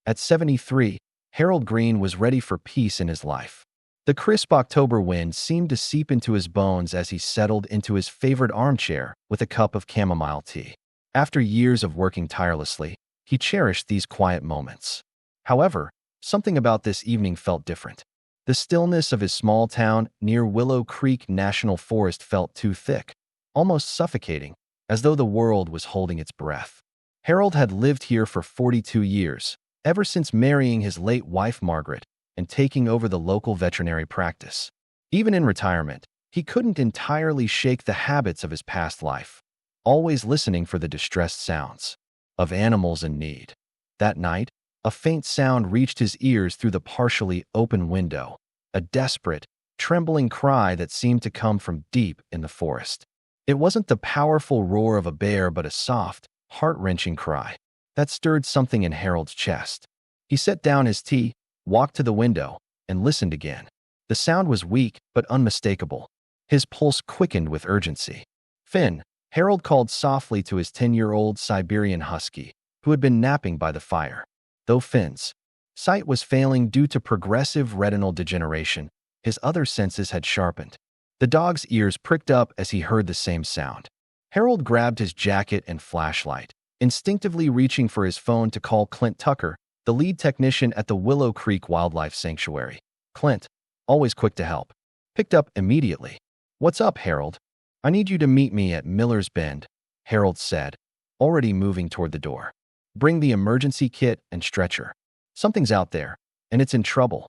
At 73, Harold Green was ready for peace in his life. The crisp October wind seemed to seep into his bones as he settled into his favorite armchair with a cup of chamomile tea. After years of working tirelessly, he cherished these quiet moments. However, something about this evening felt different. The stillness of his small town near Willow Creek National Forest felt too thick, almost suffocating, as though the world was holding its breath. Harold had lived here for 42 years, ever since marrying his late wife Margaret and taking over the local veterinary practice. Even in retirement, he couldn't entirely shake the habits of his past life, always listening for the distressed sounds of animals in need. That night, a faint sound reached his ears through the partially open window, a desperate, trembling cry that seemed to come from deep in the forest. It wasn't the powerful roar of a bear, but a soft, heart-wrenching cry that stirred something in Harold's chest. He set down his tea, walked to the window, and listened again. The sound was weak but unmistakable. His pulse quickened with urgency. "Finn," Harold called softly to his 10-year-old Siberian husky, who had been napping by the fire. Though Finn's sight was failing due to progressive retinal degeneration, his other senses had sharpened. The dog's ears pricked up as he heard the same sound. Harold grabbed his jacket and flashlight, instinctively reaching for his phone to call Clint Tucker, the lead technician at the Willow Creek Wildlife Sanctuary. Clint, always quick to help, picked up immediately. "What's up, Harold?" "I need you to meet me at Miller's Bend," Harold said, already moving toward the door. "Bring the emergency kit and stretcher. Something's out there, and it's in trouble."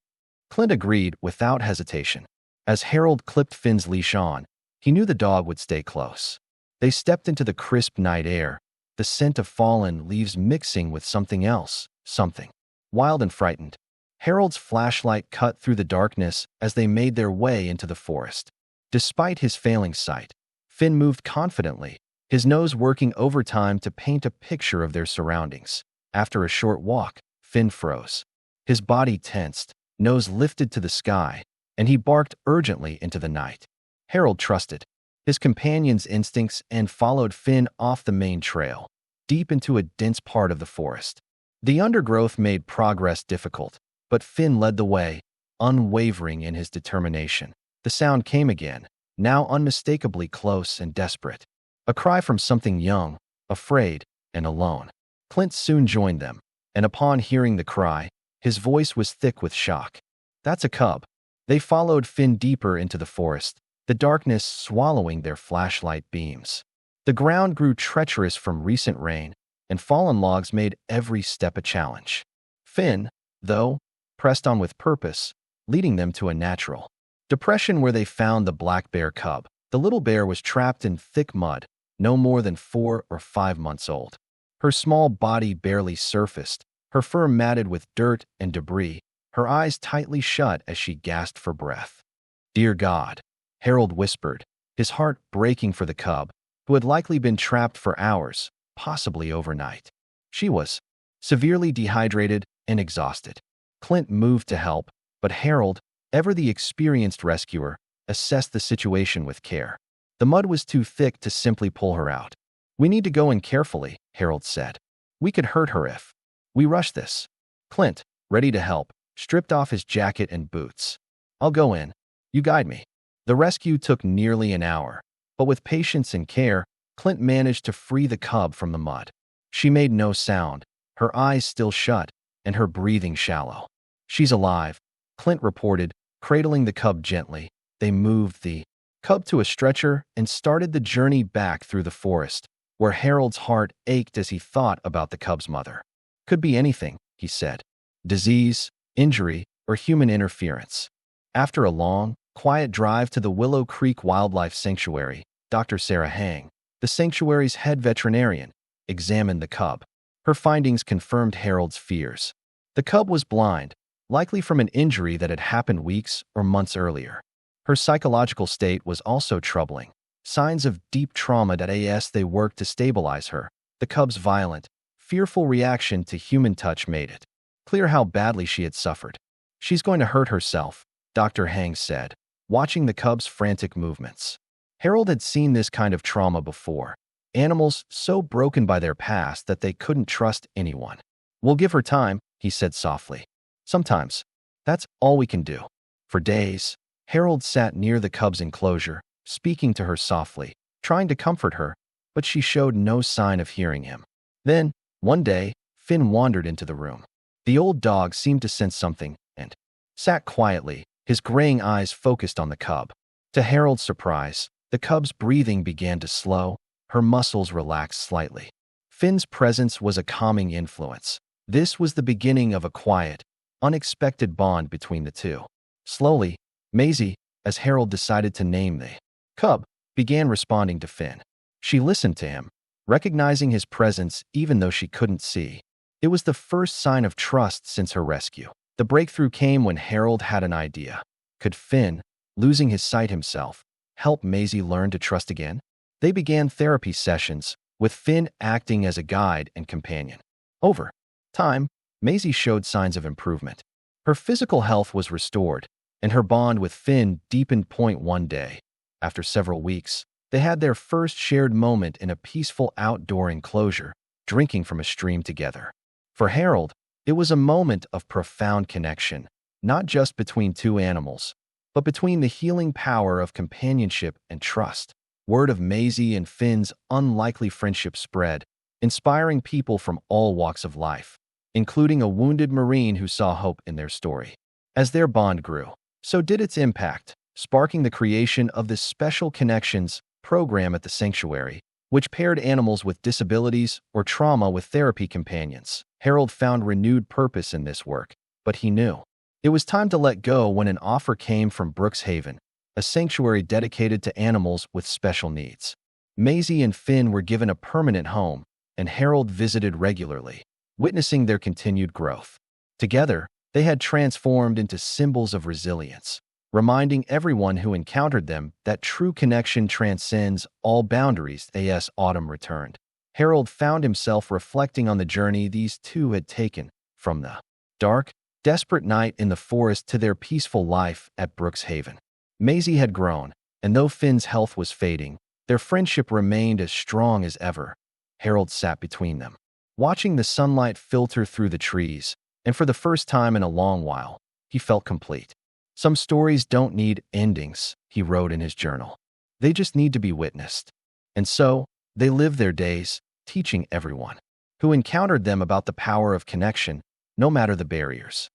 Clint agreed without hesitation. As Harold clipped Finn's leash on, he knew the dog would stay close. They stepped into the crisp night air, the scent of fallen leaves mixing with something else, something wild and frightened. Harold's flashlight cut through the darkness as they made their way into the forest. Despite his failing sight, Finn moved confidently, his nose working overtime to paint a picture of their surroundings. After a short walk, Finn froze. His body tensed, nose lifted to the sky, and he barked urgently into the night. Harold trusted his companion's instincts and followed Finn off the main trail, deep into a dense part of the forest. The undergrowth made progress difficult, but Finn led the way, unwavering in his determination. The sound came again, now unmistakably close and desperate. A cry from something young, afraid, and alone. Clint soon joined them, and upon hearing the cry, his voice was thick with shock. "That's a cub." They followed Finn deeper into the forest, the darkness swallowing their flashlight beams. The ground grew treacherous from recent rain, and fallen logs made every step a challenge. Finn, though, pressed on with purpose, leading them to a natural depression where they found the black bear cub. The little bear was trapped in thick mud, no more than 4 or 5 months old. Her small body barely surfaced, her fur matted with dirt and debris, her eyes tightly shut as she gasped for breath. "Dear God," Harold whispered, his heart breaking for the cub, who had likely been trapped for hours, possibly overnight. She was severely dehydrated and exhausted. Clint moved to help, but Harold, ever the experienced rescuer, assessed the situation with care. The mud was too thick to simply pull her out. "We need to go in carefully," Harold said. "We could hurt her if we rush this." Clint, ready to help, stripped off his jacket and boots. "I'll go in. You guide me." The rescue took nearly an hour, but with patience and care, Clint managed to free the cub from the mud. She made no sound, her eyes still shut, and her breathing shallow. "She's alive," Clint reported, cradling the cub gently. They moved the cub to a stretcher and started the journey back through the forest, where Harold's heart ached as he thought about the cub's mother. "Could be anything," he said. "Disease, injury, or human interference." After a long, quiet drive to the Willow Creek Wildlife Sanctuary, Dr. Sarah Hang, the sanctuary's head veterinarian, examined the cub. Her findings confirmed Harold's fears. The cub was blind, likely from an injury that had happened weeks or months earlier. Her psychological state was also troubling. Signs of deep trauma. As they worked to stabilize her, the cub's violent, fearful reaction to human touch made it clear how badly she had suffered. "She's going to hurt herself," Dr. Hang said, watching the cub's frantic movements. Harold had seen this kind of trauma before. Animals so broken by their past that they couldn't trust anyone. "We'll give her time," he said softly. Sometimes, that's all we can do. For days, Harold sat near the cub's enclosure, speaking to her softly, trying to comfort her, but she showed no sign of hearing him. Then, one day, Finn wandered into the room. The old dog seemed to sense something and sat quietly, his graying eyes focused on the cub. To Harold's surprise, the cub's breathing began to slow, her muscles relaxed slightly. Finn's presence was a calming influence. This was the beginning of a quiet, unexpected bond between the two. Slowly, Maisie, as Harold decided to name the cub, began responding to Finn. She listened to him, recognizing his presence even though she couldn't see. It was the first sign of trust since her rescue. The breakthrough came when Harold had an idea. Could Finn, losing his sight himself, help Maisie learn to trust again? They began therapy sessions, with Finn acting as a guide and companion. Over time, Maisie showed signs of improvement. Her physical health was restored, and her bond with Finn deepened. One day, after several weeks, they had their first shared moment in a peaceful outdoor enclosure, drinking from a stream together. For Harold, it was a moment of profound connection, not just between two animals, but between the healing power of companionship and trust. Word of Maisie and Finn's unlikely friendship spread, inspiring people from all walks of life, including a wounded Marine who saw hope in their story. As their bond grew, so did its impact, sparking the creation of the Special Connections program at the sanctuary, which paired animals with disabilities or trauma with therapy companions. Harold found renewed purpose in this work, but he knew it was time to let go when an offer came from Brookshaven, a sanctuary dedicated to animals with special needs. Maisie and Finn were given a permanent home, and Harold visited regularly, witnessing their continued growth. Together, they had transformed into symbols of resilience, reminding everyone who encountered them that true connection transcends all boundaries. As autumn returned, Harold found himself reflecting on the journey these two had taken, from the dark, desperate night in the forest to their peaceful life at Brookshaven. Maisie had grown, and though Finn's health was fading, their friendship remained as strong as ever. Harold sat between them, watching the sunlight filter through the trees, and for the first time in a long while, he felt complete. Some stories don't need endings, he wrote in his journal. They just need to be witnessed. And so, they lived their days, teaching everyone who encountered them about the power of connection, no matter the barriers.